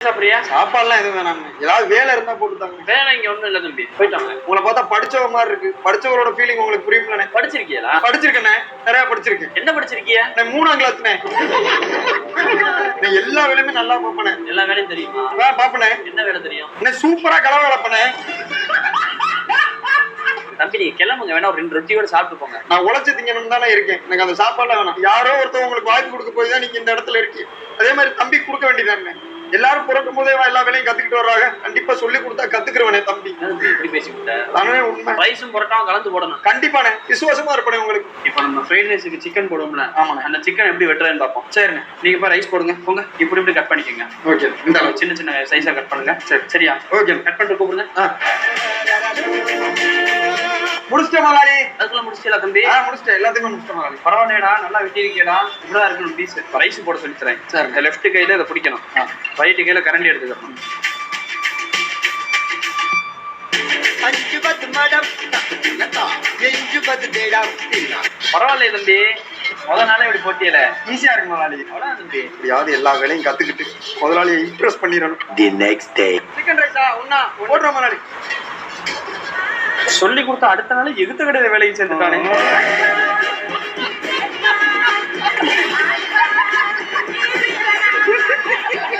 சாப்பிடுறியா? சாப்பாடுலாம் எதுவும் வேணாம். ஏதாவது வேலை இருந்தா போட்டுத்தாங்க. வேலை இங்க ஒண்ணும் இல்ல தம்பி, போயிட்டாங்க. உங்களை பார்த்தா படிச்சவ மாதிரி இருக்கு. படிச்சவரோட ஃபீலிங் உங்களுக்கு புரியும்லண்ணே? படிச்சிருக்கியா? படிச்சிருக்கேண்ணே, நிறைய படிச்சிருக்கேன். என்ன படிச்சிருக்கியா? 3ஆம் கிளாஸ்ண்ணே. எல்லா வேலையுமே நல்லா பாப்பனே. எல்லா வேலையும் தெரியுமா? பாப்பனே. என்ன வேலை தெரியும்? சூப்பரா கலவை வளர்ப்பனே. தம்பி நீங்க கிளம்புங்க, வேணா ஒரு 2 ரொட்டியோட சாப்பிட்டு போங்க. நான் உழைச்சு திங்கணும் தானே இருக்கேன். எனக்கு அந்த சாப்பாடுலாம் வேணாம். யாரோ ஒருத்தர் உங்களுக்கு வாய்ப்பு கொடுக்க போய் தான் நீங்க இந்த இடத்துல இருக்கீங்க. அதே மாதிரி தம்பி கொடுக்க வேண்டியதானே. எல்லாரும் பிறக்கும் போதே எல்லா வேலையும் கத்துக்கிட்டு வர்றாங்க. கண்டிப்பா சொல்லி கொடுத்தா கத்துக்கிறவனே தம்பி. எப்படி பேசிக்கிட்ட? தானே உண்மை. ரைஸும் புரோட்டாவும் கலந்து போடணும். கண்டிப்பானே, விசுவாசமா இருப்பேன் உங்களுக்கு. இப்ப நம்ம ஃப்ரைட் ரைஸுக்கு சிக்கன் போடுவோம்ல, ஆமாண்ணே. அந்த சிக்கன் எப்படி வெட்டுறதுன்னு பார்ப்போம். சரிண்ணே, நீங்க இப்ப ரைஸ் போடுங்க. போங்க, இப்படி இப்படி கட் பண்ணிக்கோங்க. ஓகே, இந்த சின்ன சின்ன சைஸா கட் பண்ணுங்க. சரி, சரியா? ஓகே, கட் பண்ணிட்டு கூப்பிடுங்க. முடிச்சிட்ட முதலாளி. அதுக்குள்ள முடிச்சிட்டா தம்பி? முடிச்சிட்டேன், எல்லாத்தையுமே முடிச்சிட்ட முதலாளி. பரவாயில்லடா, நல்லா வெட்டிருக்கேடா. இப்படிதான் இருக்கணும் பீஸ். ரைஸ் போட சொல்லி தரேன். சரி. இந்த லெஃப்ட் கையில இதை பிடிக்கணும், ரைட் கையில கரண்டி எடுத்துக்கணும். பரவாயில்ல தம்பி, முதல் நாளே இப்படி போட்டியல ஈஸியா இருக்கு முதலாளி. அவ்வளவுதான் தம்பி. எப்படியாவது எல்லா வேலையும் கத்துக்கிட்டு முதலாளியை இம்ப்ரெஸ் பண்ணிடணும். The next day. சிக்கன் ரைஸா ஒண்ணா போடுற முதலாளி. சொல்லி கொடுத்த அடுத்த நாள் எகுத்த கடையில வேலைக்கு சேர்ந்துட்டானே.